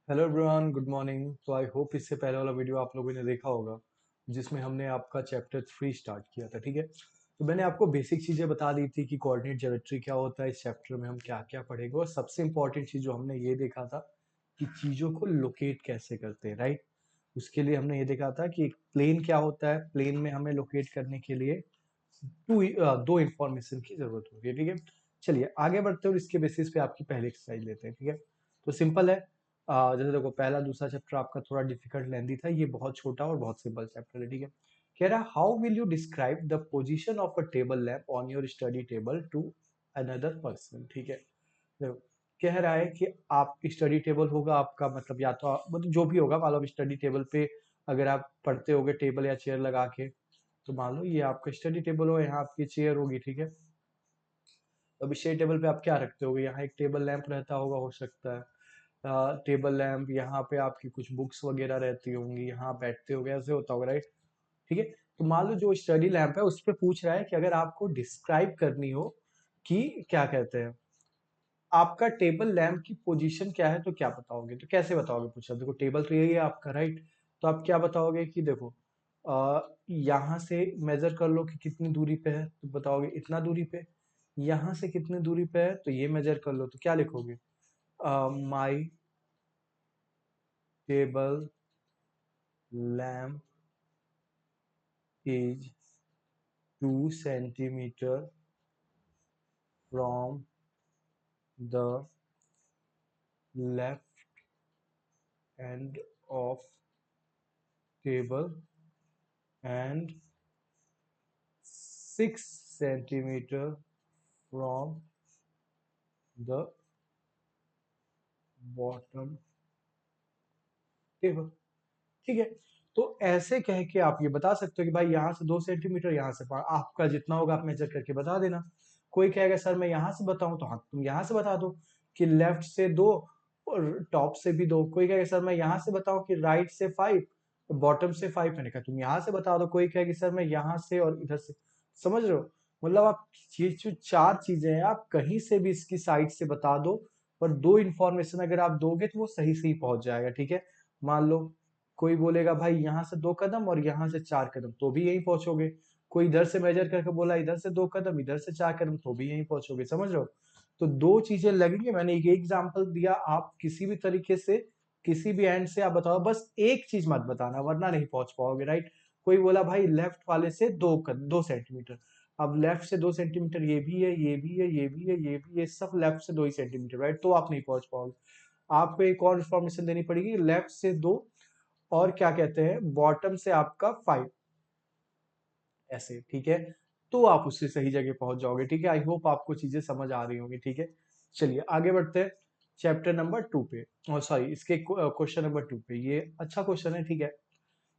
Hello everyone, good morning. तो I hope इससे पहले वाला वीडियो आप लोगों ने देखा होगा जिसमें हमने आपका चैप्टर 3 स्टार्ट किया था। ठीक है, तो मैंने आपको बेसिक चीज़ें बता दी थी कि कोऑर्डिनेट ज्योमेट्री क्या होता है, इस चैप्टर में हम क्या क्या पढ़ेंगे, और सबसे इंपॉर्टेंट चीज़ जो हमने ये देखा था कि चीज़ों को लोकेट कैसे करते हैं। राइट, उसके लिए हमने ये देखा था कि एक प्लेन क्या होता है, प्लेन में हमें लोकेट करने के लिए दो इंफॉर्मेशन की जरूरत होगी। ठीक है, चलिए आगे बढ़ते हैं और इसके बेसिस पे आपकी पहली एक्सरसाइज लेते हैं। ठीक है, तो सिंपल है। जैसे देखो, पहला दूसरा चैप्टर आपका थोड़ा डिफिकल्ट लेंदी था, ये बहुत छोटा और बहुत सिंपल चैप्टर है। ठीक है, कह रहा how will you describe the position of a table lamp on your study table to another person. ठीक है, देखो कह रहा है कि आप स्टडी टेबल होगा आपका, मतलब या तो मतलब जो भी होगा, मान लो स्टडी टेबल पे अगर आप पढ़ते होगे टेबल या चेयर लगा के, तो मान लो ये आपका स्टडी टेबल हो, यहाँ आपकी चेयर होगी। ठीक है, तो अब स्टडी टेबल पे आप क्या रखते होगे, यहाँ एक टेबल लैंप रहता होगा, हो सकता है टेबल लैंप, यहाँ पे आपकी कुछ बुक्स वगैरह रहती होंगी, यहाँ बैठते होगे, ऐसे होता होगा। राइट, ठीक है, तो मान लो जो स्टडी लैंप है उस पर पूछ रहा है कि अगर आपको डिस्क्राइब करनी हो कि क्या कहते हैं आपका टेबल लैंप की पोजीशन क्या है, तो क्या बताओगे, तो कैसे बताओगे, पूछा। देखो टेबल तो यही है आपका। राइट, तो आप क्या बताओगे कि देखो यहाँ से मेजर कर लो कि कितनी दूरी पे है, तो बताओगे इतना दूरी पे। यहाँ से कितनी दूरी पे है, तो ये मेजर कर लो, तो क्या लिखोगे, माई table lamp is 2 centimetre from the left end of table and 6 centimetre from the bottom table. ठीक है, तो ऐसे कह के आप ये बता सकते हो कि भाई यहाँ से 2 सेंटीमीटर, यहाँ से आपका जितना होगा आप मेजर करके बता देना। कोई कहेगा सर मैं यहाँ से बताऊं, तो हाँ तुम यहाँ से बता दो कि लेफ्ट से 2 और टॉप से भी 2। कोई कहेगा सर मैं यहाँ से बताऊं कि राइट से 5 और बॉटम से 5, मैंने कहा तुम यहाँ से बता दो। कोई कहेगी सर मैं यहाँ से और इधर से। समझ रहे हो, मतलब आप ये जो 4 चीजें हैं आप कहीं से भी इसकी साइड से बता दो, पर 2 इंफॉर्मेशन अगर आप दोगे तो वो सही सही पहुंच जाएगा। ठीक है, मान लो कोई बोलेगा भाई यहाँ से 2 कदम और यहाँ से 4 कदम, तो भी यहीं पहुंचोगे। कोई इधर से मेजर करके बोला इधर से 2 कदम, इधर से 4 कदम, तो भी यहीं पहुंचोगे। समझ रहे हो, तो 2 चीजें लगेंगी। मैंने एक एग्जाम्पल दिया, आप किसी भी तरीके से किसी भी एंड से आप बताओ, बस एक चीज मत बताना वरना नहीं पहुंच पाओगे। राइट, कोई बोला भाई लेफ्ट वाले से 2 सेंटीमीटर, अब लेफ्ट से 2 सेंटीमीटर ये भी है, ये भी है, ये भी है, ये भी है, सब लेफ्ट से 2 ही सेंटीमीटर। राइट, तो आप नहीं पहुंच पाओगे। आपको एक और इन्फॉर्मेशन देनी पड़ेगी, लेफ्ट से 2 और क्या कहते हैं बॉटम से आपका 5, ऐसे। ठीक है, तो आप उससे सही जगह पहुंच जाओगे। ठीक है, आई होप आपको चीजें समझ आ रही होंगी। ठीक है, चलिए आगे बढ़ते हैं चैप्टर नंबर 2 पे, और सॉरी इसके क्वेश्चन नंबर 2 पे। ये अच्छा क्वेश्चन है। ठीक है,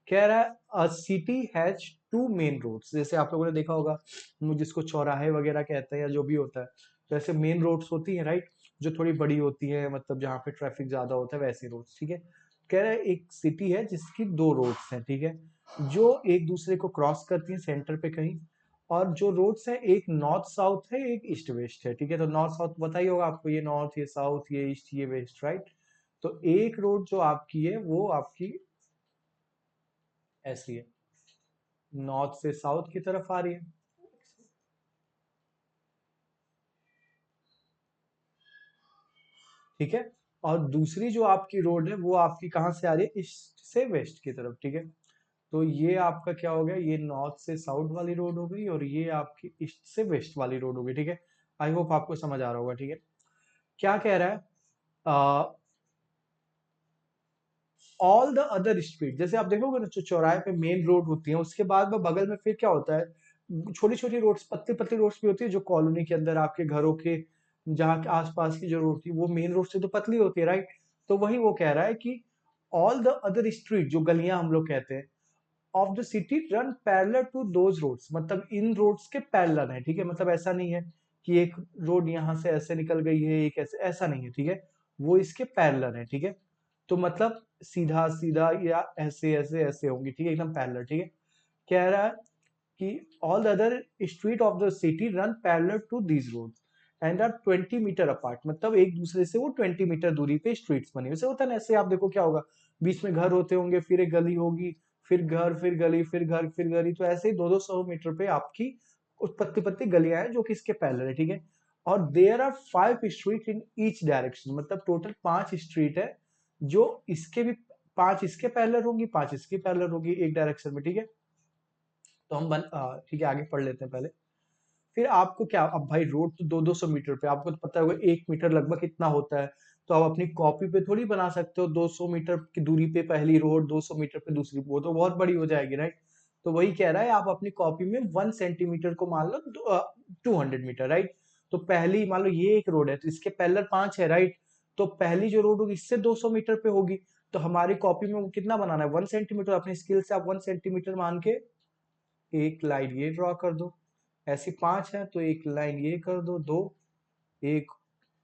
कह रहा है a city has 2 main roads. जैसे आप लोगों ने देखा होगा जिसको चौराहे वगैरह कहते हैं या जो भी होता है, तो ऐसे मेन रोड्स होती हैं। राइट, जो थोड़ी बड़ी होती है, मतलब जहाँ पे ट्रैफिक ज्यादा होता है, वैसी रोड्स। ठीक है, कह रहा है एक सिटी है जिसकी 2 रोड्स हैं। ठीक है, जो एक दूसरे को क्रॉस करती हैं सेंटर पे कहीं, और जो रोड्स हैं एक नॉर्थ साउथ है, एक ईस्ट वेस्ट है। ठीक है, तो नॉर्थ साउथ बताइए होगा आपको, ये नॉर्थ, ये साउथ, ये ईस्ट, ये वेस्ट। राइट, तो एक रोड जो आपकी है वो आपकी ऐसी है, नॉर्थ से साउथ की तरफ आ रही है। ठीक है, और दूसरी जो आपकी रोड है वो आपकी कहाँ से आ रही है, ईस्ट से वेस्ट की तरफ। ठीक है, तो ये आपका क्या हो गया, ये नॉर्थ से साउथ वाली रोड हो गई और ये आपकी ईस्ट से वेस्ट वाली रोड हो गई। ठीक है, आई होप आपको समझ आ रहा होगा। ठीक है, क्या कह रहा है, ऑल द अदर स्ट्रीट, जैसे आप देखोगे ना जो चौराहे पे मेन रोड होती है, उसके बाद में बगल में फिर क्या होता है, छोटी छोटी रोड्स, पतली पतली रोड्स भी होती है, जो कॉलोनी के अंदर आपके घरों के जहाँ के आसपास की जो रोड थी वो मेन रोड से तो पतली होती है। राइट, तो वही वो कह रहा है कि ऑल द अदर स्ट्रीट, जो गलियां हम लोग कहते हैं, of the city run parallel to those roads, मतलब इन रोड्स के पैरेलल है। ठीक है, मतलब ऐसा नहीं है कि एक रोड यहाँ से ऐसे निकल गई है, एक ऐसे, ऐसा नहीं है। ठीक है, वो इसके पैरेलल है। ठीक है, तो मतलब सीधा सीधा या ऐसे ऐसे ऐसे होंगी। ठीक है, एकदम पैरेलल। ठीक है, कह रहा है कि all the other street of the city run parallel to these road, and are 20 metre apart, मतलब एक दूसरे से वो 20 मीटर दूरी पे स्ट्रीट्स बनी, वैसे होता है ना, ऐसे आप देखो क्या होगा, बीच में घर होते होंगे, फिर एक गली होगी, फिर घर, फिर गली, फिर घर, फिर गली, तो ऐसे ही 200-200 मीटर पे आपकी पत्ती पत्ती गलियां हैं जो कि इसके पैरेलल है, ठीक है। और there are 5 street in each direction, मतलब टोटल 5 स्ट्रीट है जो इसके भी, 5 इसके पैरेलल होंगी, 5 इसके पैरेलल होगी एक डायरेक्शन में, ठीक है। तो हम ठीक है, आगे पढ़ लेते हैं पहले। फिर आपको क्या, अब भाई रोड तो 200-200 मीटर पे, आपको तो पता होगा 1 मीटर लगभग कितना होता है, तो आप अपनी कॉपी पे थोड़ी बना सकते हो 200 मीटर की दूरी पे पहली रोड, 200 मीटर पे दूसरी, वो तो बहुत बड़ी हो जाएगी, राइट। तो वही कह रहा है, आप अपनी कॉपी में 1 सेंटीमीटर को मान लो 200 मीटर, राइट। तो पहली मान लो ये एक रोड है, तो इसके पैरेलल 5 है, राइट। तो पहली जो रोड होगी इससे 200 मीटर पे होगी, तो हमारी कॉपी में वो कितना बनाना है, 1 सेंटीमीटर, अपने स्केल से आप 1 सेंटीमीटर मान के एक लाइन ये ड्रॉ कर दो। ऐसी 5 है तो एक लाइन ये कर दो, 2, एक,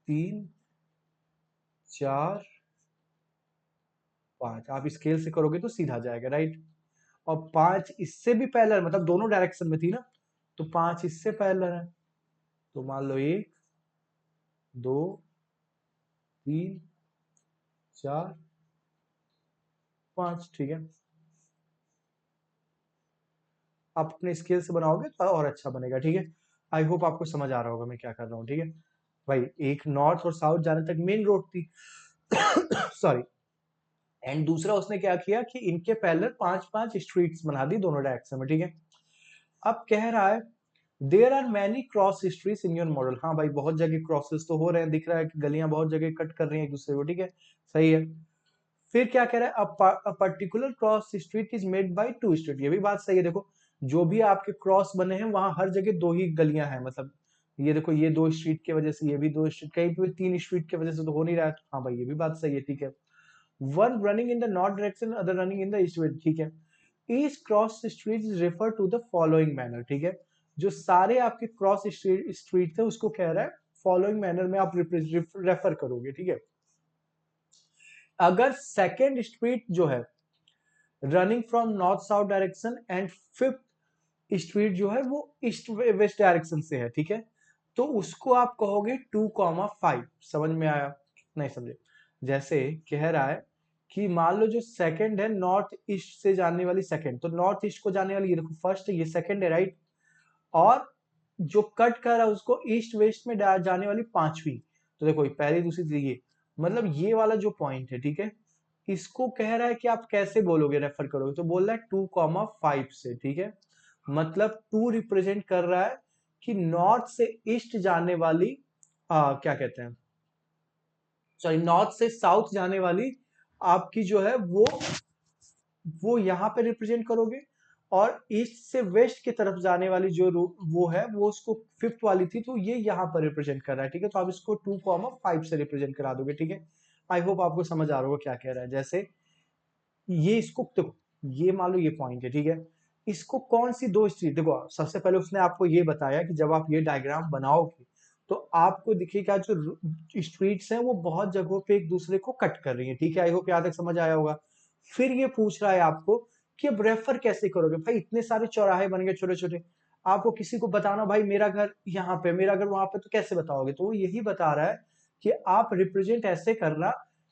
3, 4, 5, आप स्केल से करोगे तो सीधा जाएगा, राइट। और 5 इससे भी पैरेलल, मतलब दोनों डायरेक्शन में थी ना, तो 5 इससे पैरेलल है, तो मान लो 1, 2, 3, 4, 5, ठीक है। आप अपने स्केल से बनाओगे तो और अच्छा बनेगा, ठीक है। आई होप आपको समझ आ रहा होगा मैं क्या कर रहा हूँ, ठीक है भाई। एक नॉर्थ और साउथ जाने तक मेन रोड थी सॉरी। एंड दूसरा उसने क्या किया कि इनके पैरेलल 5-5 स्ट्रीट्स बना दी दोनों डायरेक्शन में, ठीक है। अब कह रहा है there are many cross streets in your model, हाँ भाई बहुत जगह क्रॉसेस तो हो रहे हैं, दिख रहा है कि गलियां बहुत जगह कट कर रही हैं एक दूसरे को, ठीक है, सही है। फिर क्या कह रहा है, a particular cross street is made by 2 street, ये भी बात सही है। देखो जो भी आपके क्रॉस बने हैं वहां हर जगह 2 ही गलियां हैं, मतलब ये देखो ये 2 स्ट्रीट की वजह से, ये भी 2 स्ट्रीट, कहीं पे 3 स्ट्रीट की वजह से तो हो नहीं रहा है, तो हाँ भाई ये भी बात सही है, ठीक है। One running in the north direction, other running in the east, ठीक है। Each cross street is refer to the following manner, ठीक है। जो सारे आपके क्रॉस स्ट्रीट थे उसको कह रहा है फॉलोइंग मैनर में आप रेफर करोगे, ठीक है। अगर सेकेंड स्ट्रीट जो है running from north south direction and fifth street जो है वो ईस्ट वेस्ट डायरेक्शन से है, ठीक है, तो उसको आप कहोगे 2,5। समझ में आया, नहीं समझे। जैसे कह रहा है कि मान लो जो सेकंड है नॉर्थ ईस्ट से जाने वाली, सेकंड तो नॉर्थ ईस्ट को जाने वाली, ये देखो फर्स्ट है, ये सेकंड है, राइट। और जो कट कर रहा है उसको ईस्ट वेस्ट में जाने वाली पांचवी, तो देखो पहली दूसरी तीसरी, ये मतलब ये वाला जो पॉइंट है, ठीक है, इसको कह रहा है कि आप कैसे बोलोगे, रेफर करोगे, तो बोल रहा है 2,5 से, ठीक है। मतलब 2 रिप्रेजेंट कर रहा है कि नॉर्थ से ईस्ट जाने वाली, क्या कहते हैं, सॉरी नॉर्थ से साउथ जाने वाली आपकी जो है वो यहां पे रिप्रेजेंट करोगे, और ईस्ट से वेस्ट की तरफ जाने वाली जो वो है वो उसको फिफ्थ वाली थी, तो ये यहाँ पर रिप्रेजेंट कर रहा है, ठीक है। तो आप इसको 2,5 से रिप्रेजेंट करा दोगे, ठीक है। आई होप आपको समझ आ रहा होगा क्या कह रहा है। जैसे ये इसको देखो, ये मान लो ये पॉइंट है, ठीक है, इसको कौन सी 2 स्ट्रीट, देखो सबसे पहले उसने आपको ये बताया कि जब आप ये डायग्राम बनाओगे तो आपको दिखेगा जो स्ट्रीट्स हैं वो बहुत जगहों पे एक दूसरे को कट कर रही है, ठीक है। आई होप यहाँ तक समझ आया होगा। फिर ये पूछ रहा है आपको कि अब रेफर कैसे करोगे, भाई इतने सारे चौराहे बन गए छोटे छोटे, आपको किसी को बताना भाई मेरा घर यहाँ पे, मेरा घर वहां पे, तो कैसे बताओगे, तो वो यही बता रहा है कि आप रिप्रेजेंट ऐसे करना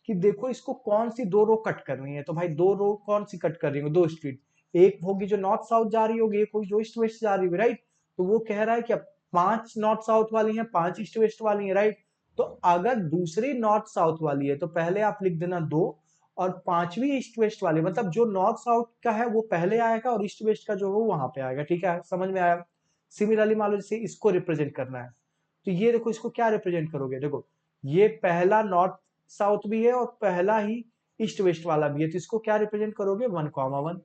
कि देखो इसको कौन सी 2 रो कट करनी है, तो भाई 2 रो कौन सी कट कर रही है, 2 स्ट्रीट, एक होगी जो नॉर्थ साउथ जा रही होगी, एक होगी जो ईस्ट वेस्ट जा रही होगी, राइट। तो वो कह रहा है कि अब 5 नॉर्थ साउथ वाली हैं, 5 ईस्ट वेस्ट वाली हैं, राइट। तो अगर दूसरी नॉर्थ साउथ वाली है तो पहले आप लिख देना 2, और पांचवी ईस्ट वेस्ट वाली, मतलब जो नॉर्थ साउथ का है वो पहले आएगा और ईस्ट वेस्ट का जो है वो वहां पे आएगा, ठीक है, समझ में आया। सिमिलरली मान लो जैसे इसको रिप्रेजेंट करना है, तो ये देखो इसको क्या रिप्रेजेंट करोगे, देखो ये पहला नॉर्थ साउथ भी है और पहला ही ईस्ट वेस्ट वाला भी है, तो इसको क्या रिप्रेजेंट करोगे 1,1।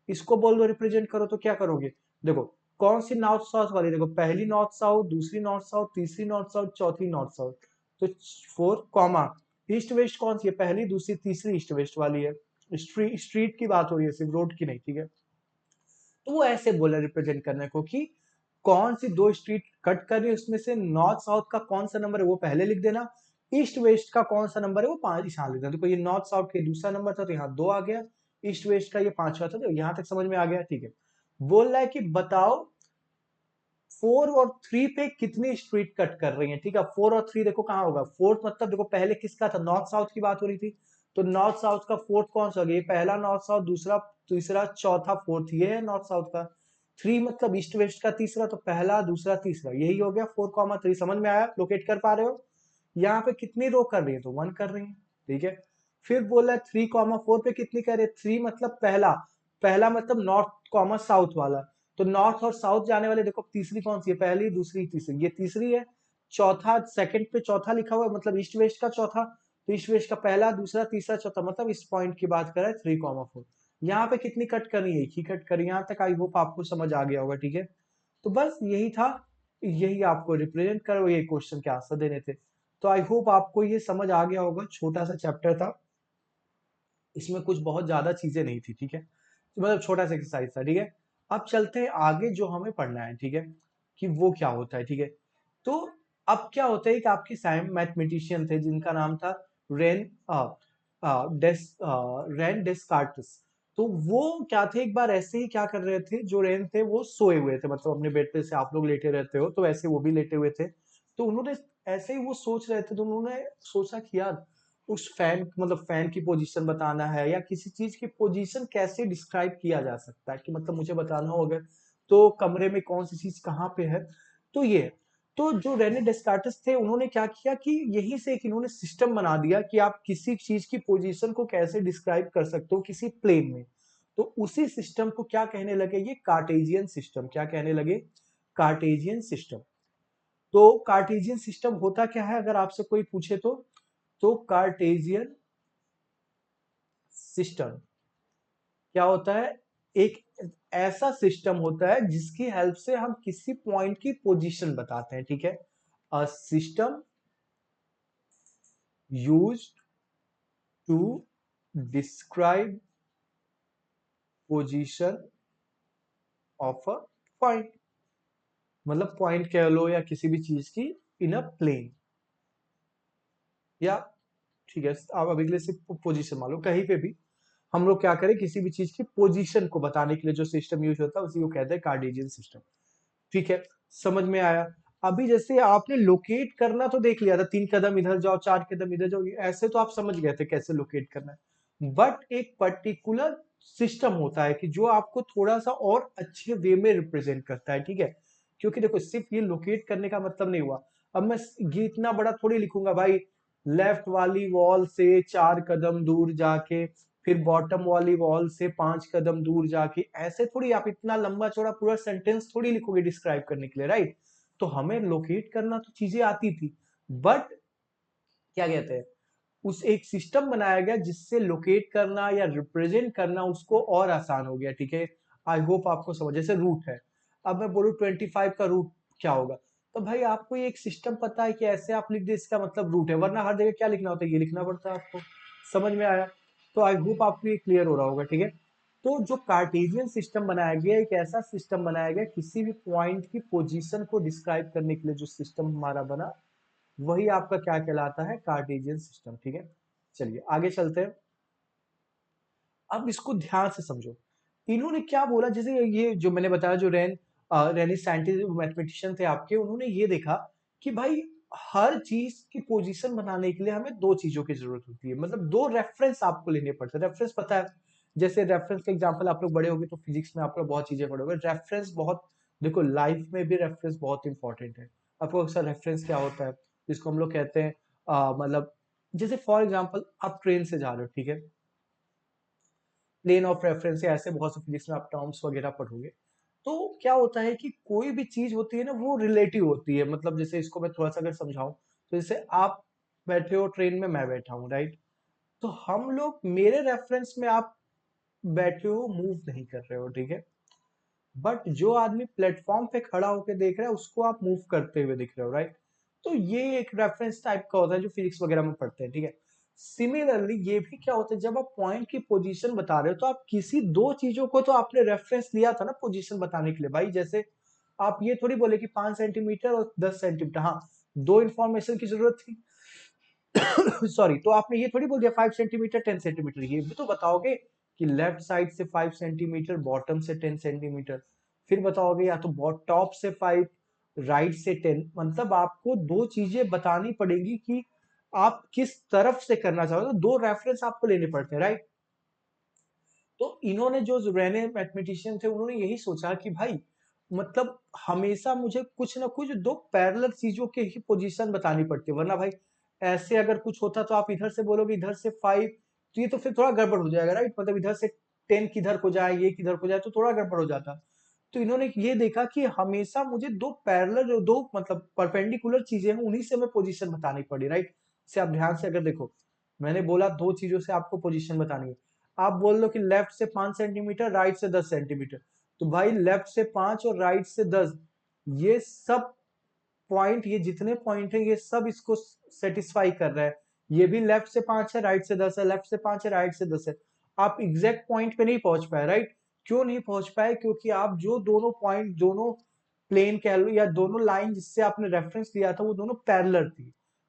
इसको बोल दो रिप्रेजेंट करो तो क्या करोगे, देखो कौन सी नॉर्थ साउथ वाली, देखो पहली नॉर्थ साउथ, दूसरी नॉर्थ साउथ, तीसरी नॉर्थ साउथ, चौथी नॉर्थ साउथ, तो 4 कॉमा ईस्ट वेस्ट कौन सी है, पहली दूसरी तीसरी ईस्ट वेस्ट वाली है। स्ट्रीट की बात हो रही है सिर्फ, रोड की नहीं, ठीक है। तो वो ऐसे बोला रिप्रेजेंट करने को कि कौन सी 2 स्ट्रीट कट कर रही है, उसमें से नॉर्थ साउथ का कौन सा नंबर है वो पहले लिख देना, ईस्ट वेस्ट का कौन सा नंबर है वो 5 यहाँ लिख देना। तो ये नॉर्थ साउथ का दूसरा नंबर था तो यहाँ 2 आ गया, ईस्ट वेस्ट का ये 5वां था, तो यहाँ तक समझ में आ गया, ठीक है। बोल रहा है कि बताओ 4 और 3 पे कितनी स्ट्रीट कट कर रही है, ठीक है। 4 और 3 देखो कहाँ होगा, फोर्थ मतलब देखो पहले किसका था, नॉर्थ साउथ की बात हो रही थी, तो नॉर्थ साउथ का फोर्थ कौन सा हो गया, ये पहला नॉर्थ साउथ, दूसरा तीसरा चौथा फोर्थ, ये है नॉर्थ साउथ का। 3 मतलब ईस्ट वेस्ट का तीसरा, तो पहला दूसरा तीसरा, यही हो गया 4,3। समझ में आया, लोकेट कर पा रहे हो। यहाँ पे कितनी रो कर रही है, तो 1 कर रही है, ठीक है। फिर बोला 3,4 पे कितनी कर रही है, 3 मतलब पहला, पहला मतलब नॉर्थ कॉमा साउथ वाला, तो नॉर्थ और साउथ जाने वाले देखो तीसरी कौन सी है, पहली दूसरी तीसरी, ये तीसरी है। चौथा सेकंड पे चौथा लिखा हुआ है, मतलब ईस्ट वेस्ट का चौथा, तो ईस्ट वेस्ट का पहला दूसरा तीसरा चौथा, मतलब इस पॉइंट की बात कर रहा है 3,4। यहाँ पे कितनी कट करनी है, एक ही कट करी, यहाँ तक आई होप आपको समझ आ गया होगा, ठीक है। तो बस यही था, यही आपको रिप्रेजेंट कर ये क्वेश्चन के आंसर देने थे। तो आई होप आपको ये समझ आ गया होगा, छोटा सा चैप्टर था, इसमें कुछ बहुत ज्यादा चीजें नहीं थी, ठीक है, तो मतलब छोटा सा एक्सरसाइज था, ठीक है। अब चलते हैं आगे, जो हमें पढ़ना है, ठीक है, कि वो क्या होता है, ठीक है। तो अब क्या होता है कि आपके साइम मैथमेटिशियन थे जिनका नाम था रेन रेन डेस्कार्टस। तो वो क्या थे, एक बार ऐसे ही क्या कर रहे थे, जो रेन थे वो सोए हुए थे, मतलब अपने बेड पे से आप लोग लेटे रहते हो तो ऐसे वो भी लेटे हुए थे। तो उन्होंने ऐसे ही वो सोच रहे थे, तो उन्होंने सोचा कि यार उस फैन, मतलब फैन की पोजीशन बताना है, या किसी चीज की पोजीशन कैसे डिस्क्राइब किया जा सकता है, कि मतलब मुझे बताना होगा तो कमरे में कौन सी चीज कहाँ पे है। तो ये, तो जो रेने डेस्कार्टस थे उन्होंने क्या किया कि यहीं से एक इन्होंने सिस्टम बना दिया कि आप किसी चीज की पोजीशन को कैसे डिस्क्राइब कर सकते हो किसी प्लेन में। तो उसी सिस्टम को क्या कहने लगे, ये कार्टेजियन सिस्टम, क्या कहने लगे, कार्टेजियन सिस्टम। तो कार्टेजियन सिस्टम होता क्या है, अगर आपसे कोई पूछे तो कार्टेजियन सिस्टम क्या होता है, एक ऐसा सिस्टम होता है जिसकी हेल्प से हम किसी पॉइंट की पोजीशन बताते हैं, ठीक है। A system used to describe position of a point, मतलब पॉइंट कह लो या किसी भी चीज की इन अ प्लेन, या ठीक है आप अभी के लिए सिर्फ पोजीशन मान लो, कहीं पे भी हम लोग क्या करें, किसी भी चीज की पोजीशन को बताने के लिए जो सिस्टम यूज होता है उसी को कहते हैं कार्टेशियन सिस्टम, ठीक है। समझ में आया। अभी जैसे आपने लोकेट करना तो देख लिया था, 3 कदम इधर जाओ 4 कदम इधर जाओ, ऐसे तो आप समझ गए थे कैसे लोकेट करना है, बट एक पर्टिकुलर सिस्टम होता है कि जो आपको थोड़ा सा और अच्छे वे में रिप्रेजेंट करता है, ठीक है। क्योंकि देखो सिर्फ ये लोकेट करने का मतलब नहीं हुआ, अब मैं ये इतना बड़ा थोड़ी लिखूंगा भाई, लेफ्ट वाली वॉल से 4 कदम दूर जाके, फिर बॉटम वाली वॉल से 5 कदम दूर जाके, ऐसे थोड़ी आप इतना लंबा चौड़ा पूरा सेंटेंस थोड़ी लिखोगे डिस्क्राइब करने के लिए, राइट। तो हमें लोकेट करना तो चीजें आती थी, बट क्या कहते हैं, उस एक सिस्टम बनाया गया जिससे लोकेट करना या रिप्रेजेंट करना उसको और आसान हो गया, ठीक है। आई होप आपको समझ, जैसे रूट है, अब मैं बोलूँ 25 का रूट क्या होगा, तो भाई आपको ये एक सिस्टम पता है कि ऐसे आप लिख दे इसका मतलब रूट है, वरना हर जगह क्या लिखना होता है, ये लिखना पड़ता है आपको। समझ में आया। तो आई होप आपको ये क्लियर हो रहा होगा, ठीक है। तो जो कार्टेशियन सिस्टम बनाया गया, एक ऐसा सिस्टम बनाया गया किसी भी पॉइंट की पोजीशन को डिस्क्राइब करने के लिए, जो सिस्टम हमारा बना वही आपका क्या कहलाता है, कार्टेशियन सिस्टम, ठीक है। चलिए आगे चलते हैं। अब इसको ध्यान से समझो, इन्होंने क्या बोला, जैसे ये जो मैंने बताया, जो रेनिस साइंटिस्ट मैथमेटिशियन थे आपके, उन्होंने ये देखा कि भाई हर चीज की पोजीशन बनाने के लिए हमें दो चीजों की जरूरत होती है, मतलब दो रेफरेंस आपको लेने पड़ते हैं। रेफरेंस पता है, जैसे रेफरेंस का एग्जांपल आप लोग बड़े होंगे तो फिजिक्स में आप लोग बहुत चीजें पढ़ोगे, रेफरेंस बहुत, देखो लाइफ में भी रेफरेंस बहुत इंपॉर्टेंट है। आपको अक्सर रेफरेंस क्या होता है, जिसको हम लोग कहते हैं मतलब जैसे फॉर एग्जाम्पल आप ट्रेन से जा रहे हो, ठीक है, प्लेन ऑफ रेफरेंस या ऐसे बहुत से फिजिक्स में आप टर्म्स वगैरह पढ़ोगे। तो क्या होता है कि कोई भी चीज होती है ना वो रिलेटिव होती है, मतलब जैसे इसको मैं थोड़ा सा अगर समझाऊं, तो जैसे आप बैठे हो ट्रेन में, मैं बैठा हूँ, राइट। तो हम लोग, मेरे रेफरेंस में आप बैठे हो, मूव नहीं कर रहे हो, ठीक है, बट जो आदमी प्लेटफॉर्म पे खड़ा होकर देख रहा है उसको आप मूव करते हुए दिख रहे हो, राइट। तो ये एक रेफरेंस टाइप का होता है जो फिजिक्स वगैरह में पढ़ते हैं, ठीक है। सिमिलरली ये भी क्या होता है, जब आप पॉइंट की पोजीशन बता रहे हो तो आप किसी दो चीजों को तो आपने रेफरेंस लिया था ना पोजीशन बताने के लिए, भाई जैसे आप ये थोड़ी बोले कि 5 सेंटीमीटर और 10 सेंटीमीटर, हाँ दो इंफॉर्मेशन की जरूरत थी सॉरी, तो आपने ये थोड़ी बोल दिया 5 सेंटीमीटर 10 सेंटीमीटर, ये भी तो बताओगे कि लेफ्ट साइड से 5 सेंटीमीटर, बॉटम से 10 सेंटीमीटर, फिर बताओगे या तो टॉप से 5 राइट से 10, मतलब आपको दो चीजें बतानी पड़ेगी कि आप किस तरफ से करना चाहते हो, तो दो रेफरेंस आपको लेने पड़ते हैं, राइट। तो इन्होंने जो रेने मैथमेटिशियन थे उन्होंने यही सोचा कि भाई मतलब हमेशा मुझे कुछ ना कुछ दो पैरेलल चीजों के ही पोजीशन बतानी पड़ती है, वरना भाई ऐसे अगर कुछ होता तो आप इधर से बोलोगे इधर से 5, तो ये तो फिर थोड़ा गड़बड़ हो जाएगा, राइट। मतलब इधर से 10 किधर को जाए, ये किधर को जाए, तो थोड़ा गड़बड़ हो जाता। तो इन्होंने ये देखा कि हमेशा मुझे दो पैरेलल, दो मतलब परपेंडिकुलर चीजें हैं, उन्हीं से हमें पोजीशन बतानी पड़ी, राइट। से आप ध्यान से अगर देखो, मैंने बोला दो चीजों से आपको पोजीशन बतानी है। आप बोल दो कि लेफ्ट से 5 सेंटीमीटर, राइट से 10 सेंटीमीटर, तो भाई लेफ्ट से 5 और राइट से 10, ये सब पॉइंट, ये जितने पॉइंट है ये सब इसको सेटिस्फाई कर रहा है। ये भी लेफ्ट से 5 है, राइट से 10 है, लेफ्ट से 5 है, राइट से 10 है। आप एग्जैक्ट पॉइंट पे नहीं पहुंच पाए, राइट। क्यों नहीं पहुंच पाए? क्योंकि आप जो दोनों पॉइंट, दोनों प्लेन कह लो या दोनों लाइन जिससे आपने रेफरेंस लिया था वो दोनों पैरेलल थी।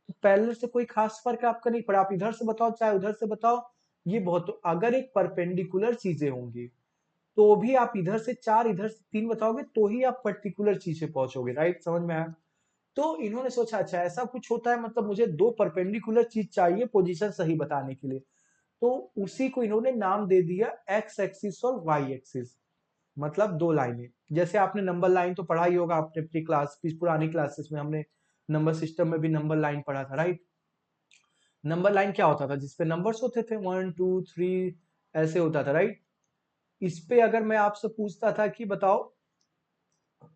तो पैरेलल से कोई खास फर्क आपका नहीं पड़ा, आप इधर से बताओ चाहे उधर से बताओ, ये बहुत। अगर एक परपेंडिकुलर चीजें होंगी तो भी आप इधर से 4 इधर से 3 बताओगे तो ही आप पर्टिकुलर चीज पे पहुंचोगे, राइट। समझ में आया? तो इन्होंने सोचा अच्छा ऐसा कुछ होता है, मतलब मुझे दो परपेंडिकुलर चीज चाहिए पोजीशन सही बताने के लिए। तो उसी को इन्होंने नाम दे दिया एक्स एक्सिस और वाई एक्सिस, मतलब दो लाइनें। जैसे आपने नंबर लाइन तो पढ़ा ही होगा आपने अपनी क्लास, पुरानी क्लासेस में हमने नंबर सिस्टम में भी नंबर लाइन पढ़ा था, राइट। नंबर लाइन क्या होता था? जिसपे नंबर्स होते थे 1 2 3, ऐसे होता था, राइट। इस पे अगर मैं आपसे पूछता था कि बताओ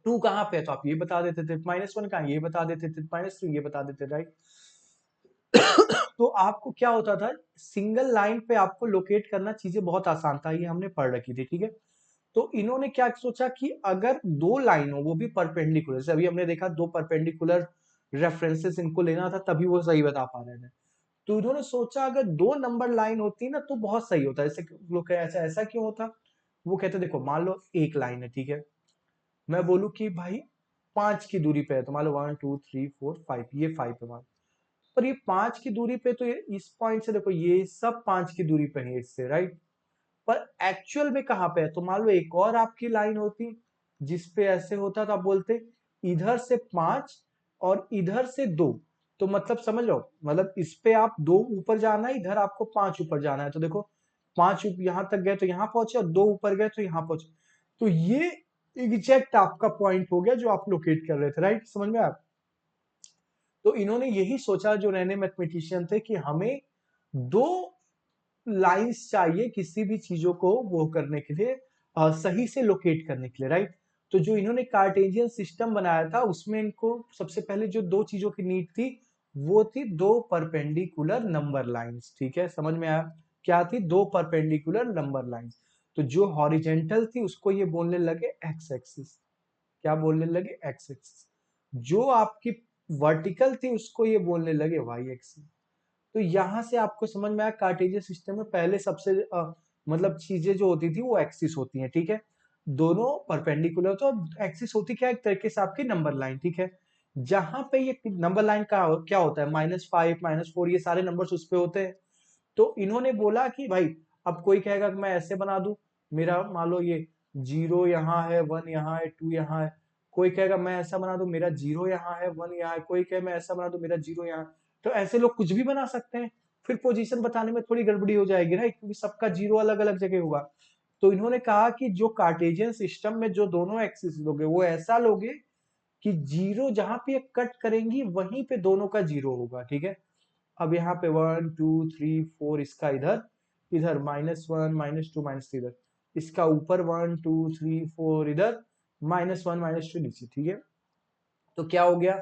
2 कहाँ पे है, तो आप ये बता देते थे। -1 कहाँ है, ये बता देते थे। -3 ये बता देते, राइट। तो आपको क्या होता था, सिंगल लाइन पे आपको लोकेट करना चीजें बहुत आसान था, ये हमने पढ़ रखी थी, ठीक है। तो इन्होंने क्या सोचा कि अगर दो लाइन हो वो भी परपेंडिकुलर, जैसे अभी हमने देखा दो परपेंडिकुलर रेफरेंसेस इनको लेना था तभी वो सही बता पा रहे थे। तो इन्होंने सोचा अगर दो नंबर लाइन होती ना तो बहुत सही होता। जैसे लोग कहे ऐसा ऐसा क्यों होता, वो कहते देखो मान लो एक लाइन है, ठीक है। मैं बोलूं कि भाई 5 की दूरी पे है, तो मान लो 1 2 3 4 5, ये 5 पे मान, पर ये 5 की दूरी पे, तो ये इस पॉइंट से देखो ये सब 5 की दूरी पे है इससे, राइट। पर एक्चुअल में कहां पे है, तो मान लो एक और आपकी लाइन होती जिसपे ऐसे होता, तो आप बोलते इधर से 5 और इधर से 2, तो मतलब समझ लो, मतलब इस पे आप 2 ऊपर जाना है, इधर आपको 5 ऊपर जाना है। तो देखो 5 यहां तक गए तो यहां पहुंचे, और 2 ऊपर गए तो यहां पहुंचे। तो ये एग्जैक्ट आपका पॉइंट हो गया जो आप लोकेट कर रहे थे, राइट। समझ में आप? तो इन्होंने यही सोचा जो रेने मैथमेटिशियन थे कि हमें दो लाइंस चाहिए किसी भी चीजों को वो करने के लिए, सही से लोकेट करने के लिए, राइट। तो जो इन्होंने कार्टेशियन सिस्टम बनाया था उसमें इनको सबसे पहले जो दो चीजों की नीड थी वो थी दो परपेंडिकुलर नंबर लाइंस, ठीक है। समझ में आया? क्या थी? दो परपेंडिकुलर नंबर लाइंस। तो जो हॉरिजेंटल थी उसको ये बोलने लगे एक्स एक्सिस। क्या बोलने लगे? X axis. जो आपकी वर्टिकल थी उसको ये बोलने लगे वाई एक्सिस। तो यहां से आपको समझ में आया कार्टेशियन सिस्टम में पहले सबसे मतलब चीजें जो होती थी वो एक्सिस होती हैं, ठीक है। दोनों परपेंडिकुलर, तो एक्सिस होती क्या, एक तरीके से आपकी नंबर लाइन, ठीक है। जहां पे ये नंबर लाइन का क्या होता है, -5 -4 ये सारे नंबर्स उस पे होते हैं। तो इन्होंने बोला कि भाई अब कोई कहेगा कि मैं ऐसे बना दूं, मेरा मान लो ये 0 यहाँ है, 1 यहाँ है, 2 यहाँ है। कोई कहेगा मैं ऐसा बना दूं, मेरा 0 यहाँ है, 1 यहाँ है। कोई कहे मैं ऐसा बना दूं, मेरा 0 यहाँ है। तो ऐसे लोग कुछ भी बना सकते हैं, फिर पोजीशन बताने में थोड़ी गड़बड़ी हो जाएगी, राइट, क्योंकि सबका 0 अलग अलग जगह होगा। तो इन्होंने कहा कि जो कार्टेशियन सिस्टम में जो दोनों एक्सिस लोगे वो ऐसा लोगे कि 0 जहां पे कट करेंगी वहीं पे दोनों का 0 होगा, ठीक है। अब यहाँ पे 1 2 3 4 इसका इधर, इधर -1 -2 -3 इधर, इसका ऊपर 1 2 3 4 इधर, -1 -2 नीचे, ठीक है। तो क्या हो गया,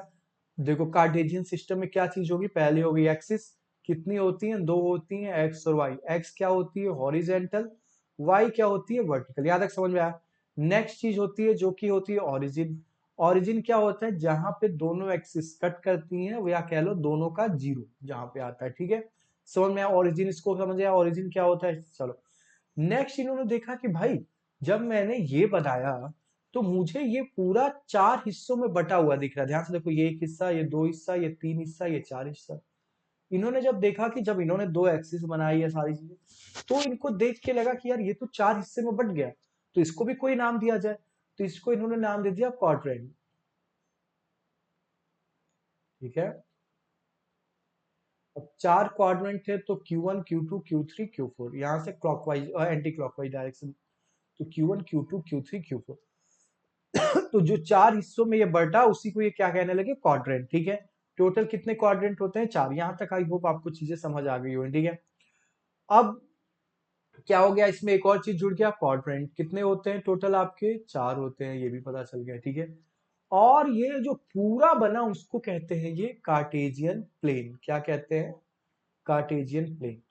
देखो कार्टेशियन सिस्टम में क्या चीज होगी, पहले होगी एक्सिस, कितनी होती है, दो होती है, एक्स और वाई। एक्स क्या होती है, हॉरिजेंटल। वाई क्या होती है, वर्टिकल। याद तक समझ में आया? नेक्स्ट चीज होती है जो कि होती है ओरिजिन। ओरिजिन क्या होता है, जहां पे दोनों एक्सिस कट करती हैं, या कह लो दोनों का 0 जहां पे आता है, ठीक है। समझ में आया ओरिजिन? इसको समझ आया ओरिजिन क्या होता है? चलो नेक्स्ट इन्होंने देखा कि भाई जब मैंने ये बनाया तो मुझे ये पूरा 4 हिस्सों में बटा हुआ दिख रहा है। ध्यान से देखो, ये एक हिस्सा, ये दो हिस्सा, ये तीन हिस्सा, ये चार हिस्सा। इन्होंने जब देखा कि जब इन्होंने दो एक्सिस बनाई है सारी चीजें, तो इनको देख के लगा कि यार ये तो 4 हिस्से में बट गया, तो इसको भी कोई नाम दिया जाए। तो इसको इन्होंने नाम दे दिया क्वाड्रेंट। ठीक है। अब 4 क्वाड्रेंट थे तो Q1 Q2 Q3 Q4, यहां से क्लॉकवाइज और एंटी क्लॉकवाइज डायरेक्शन, तो Q1 Q2 Q3 Q4 तो जो 4 हिस्सों में ये बटा उसी को ये क्या कहने लगे, क्वाड्रेंट। ठीक है, टोटल कितने क्वाड्रेंट होते हैं, 4। यहां तक आई होप आपको चीजें समझ आ गई हो। ठीक है, अब क्या हो गया, इसमें एक और चीज जुड़ गया, क्वाड्रेंट कितने होते हैं टोटल आपके, 4 होते हैं, ये भी पता चल गया। ठीक है, और ये जो पूरा बना उसको कहते हैं ये कार्टेजियन प्लेन। क्या कहते हैं, कार्टेजियन प्लेन।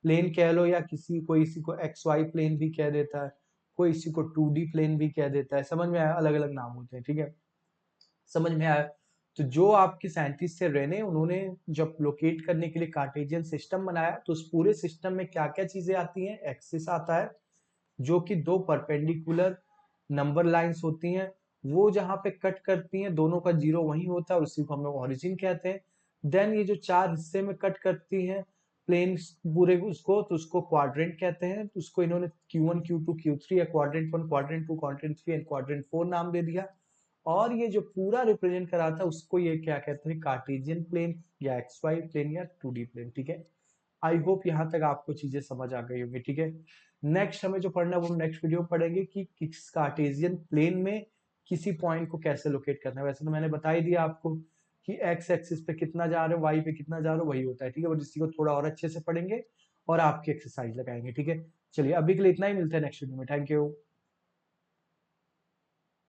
प्लेन कह लो या कोई इसी को एक्स वाई प्लेन भी कह देता है, कोई इसी को 2D प्लेन भी कह देता है, समझ में आया, अलग अलग नाम होते हैं। ठीक है, समझ में आया। तो जो आपके साइंटिस्ट थे रेने, उन्होंने जब लोकेट करने के लिए कार्टेजियन सिस्टम बनाया, तो उस पूरे सिस्टम में क्या क्या चीजें आती हैं, एक्सिस आता है जो कि 2 परपेंडिकुलर नंबर लाइंस होती हैं, वो जहां पे कट करती हैं दोनों का जीरो वही होता है, उसी को हम लोग ऑरिजिन कहते हैं। देन ये जो 4 हिस्से में कट करती हैं प्लेन पूरे उसको, तो उसको क्वाड्रेंट कहते हैं। तो उसको इन्होंने Q1 Q2 Q3 या quadrant 1 quadrant 2 quadrant 3 and quadrant 4 नाम दे दिया। और ये जो पूरा रिप्रेजेंट करा था उसको ये क्या कहते हैं, कार्टेशियन प्लेन या एक्स वाई प्लेन या 2D प्लेन। ठीक है, आई होप यहाँ तक आपको चीजें समझ आ गई होंगी। ठीक है, नेक्स्ट हमें जो पढ़ना है वो हम नेक्स्ट वीडियो में पढ़ेंगे कि किस कार्टेशियन प्लेन में किसी पॉइंट को कैसे लोकेट करना है। वैसे तो मैंने बता ही दिया आपको कि एक्स एक्सिस पे कितना जा रहे हो, वाई पे कितना जा रहे हो, वही होता है। ठीक है, और इसी को थोड़ा और अच्छे से पढ़ेंगे और आपकी एक्सरसाइज लगाएंगे। ठीक है, चलिए अभी के लिए इतना ही, मिलते हैं नेक्स्ट वीडियो में। Thank you.